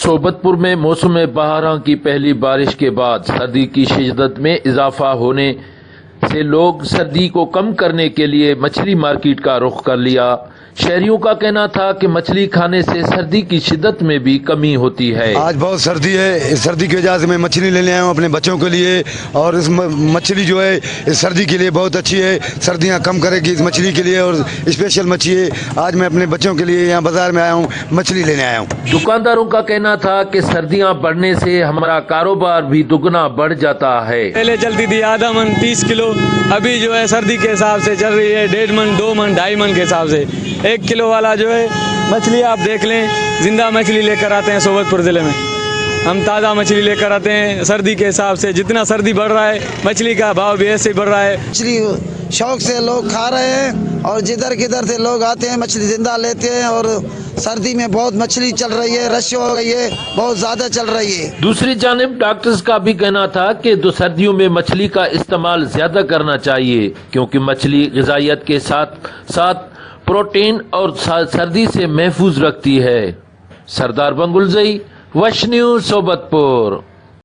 सोबतपुर में मौसम बहारां की पहली बारिश के बाद सर्दी की शिद्दत में इजाफा होने से लोग सर्दी को कम करने के लिए मछली मार्केट का रुख कर लिया। शहरियों का कहना था कि मछली खाने से सर्दी की शिद्दत में भी कमी होती है। आज बहुत सर्दी है, इस सर्दी की वजह से मैं मछली लेने आया हूँ अपने बच्चों के लिए, और इस मछली जो है इस सर्दी के लिए बहुत अच्छी है, सर्दियाँ कम करेगी इस मछली के लिए, और स्पेशल मछली है। आज मैं अपने बच्चों के लिए यहाँ बाजार में आया हूँ, मछली लेने आया हूँ। दुकानदारों का कहना था कि सर्दियाँ बढ़ने से हमारा कारोबार भी दुगना बढ़ जाता है। पहले चलती थी आधा मन 30 किलो, अभी जो है सर्दी के हिसाब से चल रही है 1.5 मन 2 मन 2.5 मन के हिसाब से। 1 किलो वाला जो है मछली आप देख लें, जिंदा मछली लेकर आते हैं सोबतपुर ज़िले में। हम ताज़ा मछली लेकर आते हैं सर्दी के हिसाब से। जितना सर्दी बढ़ रहा है मछली का भाव भी ऐसे ही बढ़ रहा है। मछली शौक से लोग खा रहे हैं, और जिधर किधर से लोग आते हैं मछली जिंदा लेते हैं, और सर्दी में बहुत मछली चल रही है, रश हो गई है, बहुत ज़्यादा चल रही है। दूसरी जानिब डॉक्टर्स का भी कहना था कि सर्दियों में मछली का इस्तेमाल ज्यादा करना चाहिए, क्योंकि मछली ग़िज़ाइयत के साथ साथ प्रोटीन और सर्दी से महफूज रखती है। सरदार बंगुलजई, वश न्यूज़, सोबतपुर।